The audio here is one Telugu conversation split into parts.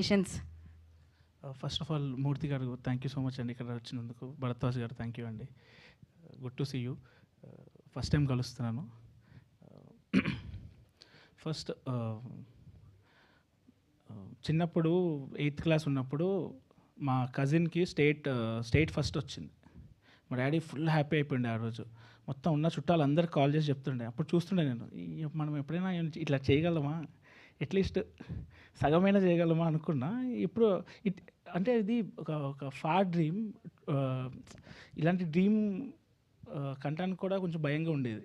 Patience. ఫస్ట్ ఆఫ్ ఆల్ మూర్తి గారు థ్యాంక్ యూ సో మచ్ అండి ఇక్కడ వచ్చినందుకు. భరద్వాజ్ గారు థ్యాంక్ యూ అండి. Good to see you. First time కలుస్తున్నాను. ఫస్ట్ చిన్నప్పుడు 8th క్లాస్ ఉన్నప్పుడు మా కజిన్కి స్టేట్ ఫస్ట్ వచ్చింది. మా డాడీ ఫుల్ హ్యాపీ అయిపోయింది ఆ రోజు. మొత్తం ఉన్న చుట్టాలు అందరికి కాల్ చేసి చెప్తుండే. అప్పుడు చూస్తుండే నేను, మనం ఎప్పుడైనా ఇట్లా చేయగలమా, అట్లీస్ట్ సగమైనా చేయగలమా అనుకున్నా. ఇప్పుడు అంటే ఇది ఒక ఫార్ డ్రీమ్. ఇలాంటి డ్రీమ్ కంటానికి కూడా కొంచెం భయంగా ఉండేది.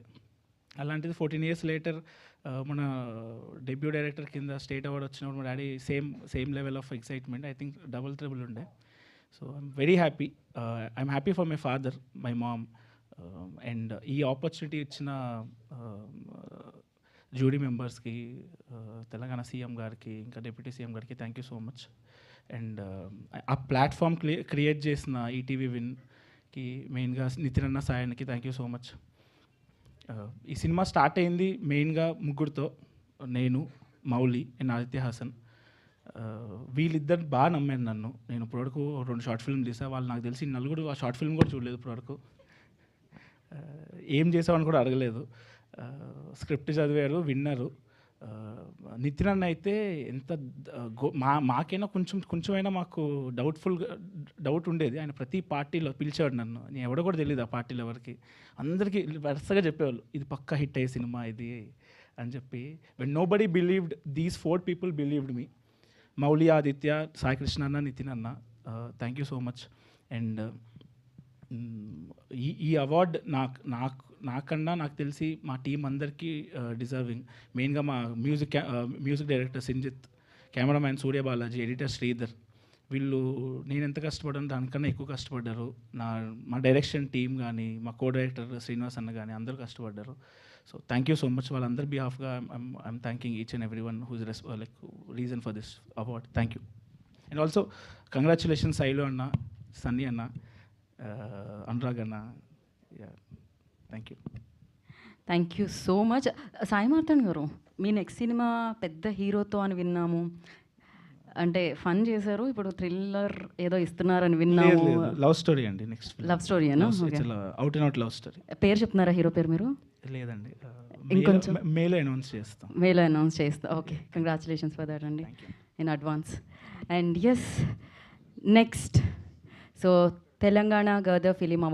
అలాంటిది 14 years లేటర్ మన డెబ్యూ డైరెక్టర్ కింద స్టేట్ అవార్డ్ వచ్చినప్పుడు మా daddy same level of excitement. I think double triple ఉండే. So I'm very happy. I'm happy for my father, my mom, and ఈ ఆపర్చునిటీ ఇచ్చిన జ్యూరీ మెంబర్స్కి, తెలంగాణ సీఎం గారికి, ఇంకా డిప్యూటీ సీఎం గారికి thank you so much. And ఆ ప్లాట్ఫామ్ క్రియేట్ చేసిన ఈటీవీ విన్కి మెయిన్గా నితిన్ అన్న, సాయానికి థ్యాంక్ యూ సో మచ్. ఈ సినిమా స్టార్ట్ అయింది మెయిన్గా ముగ్గురితో, నేను, మౌలి అండ్ ఆదిత్య హాసన్. వీళ్ళిద్దరు బాగా నమ్మాను నన్ను. నేను ఇప్పటివరకు 2 షార్ట్ ఫిల్మ్ తీసా. వాళ్ళు నాకు తెలిసి నలుగురు ఆ షార్ట్ ఫిల్మ్ కూడా చూడలేదు ఇప్పటివరకు. ఏం చేసామని కూడా అడగలేదు. స్క్రిప్ట్ చదివారు, విన్నారు. నితిన్ అన్న అయితే ఎంత మాకైనా కొంచెమైనా మాకు డౌట్ ఉండేది. ఆయన ప్రతి పార్టీలో పిలిచేవాడు నన్ను. నేను ఎవడో కూడా తెలియదు ఆ పార్టీలో ఎవరికి. అందరికీ వరుసగా చెప్పేవాళ్ళు, ఇది పక్కా హిట్ అయ్యే సినిమా ఇది అని చెప్పి. When nobody believed, these 4 people believed me. Mouli, Aditya, Sai Krishna అన్న, నితిన్ అన్న, thank you so much. And ఈ అవార్డ్ నాకన్నా నాకు తెలిసి మా టీం అందరికీ డిజర్వింగ్. మెయిన్గా మా music director Sinjith, cameraman Surya Balaji, editor Sridhar. వీళ్ళు నేను ఎంత కష్టపడ్డాను దానికన్నా ఎక్కువ కష్టపడ్డారు. మా డైరెక్షన్ టీం కానీ, మా కో డైరెక్టర్ శ్రీనివాస్ అన్న కానీ అందరూ కష్టపడ్డారు. So thank you so much. వాళ్ళందరి బిహాఫ్గా I'm thanking each and every one whose reason for this award. Thank you. And also congratulations Sailu అన్న, సన్నీ అన్న, అనురాగ్ అన్న. Thank you. Thank you so much. Sai Marthan గారు, మీ నెక్స్ట్ సినిమా పెద్ద హీరోతో అని విన్నాము. అంటే ఫన్ చేశారు, ఇప్పుడు థ్రిల్లర్ ఏదో ఇస్తున్నారని విన్నాము. లవ్ స్టోరీ అండి. Next love story Anu, out and out love story. పేరు చెప్తున్నారా హీరో పేరు మీరు? లేదండి, ఇంకొంచెం మేలో అనౌన్స్ చేస్తాం. ఓకే, కంగ్రాచులేషన్స్ ఫర్ దట్ అండి in advance. And yes, next so Telangana Gaddar film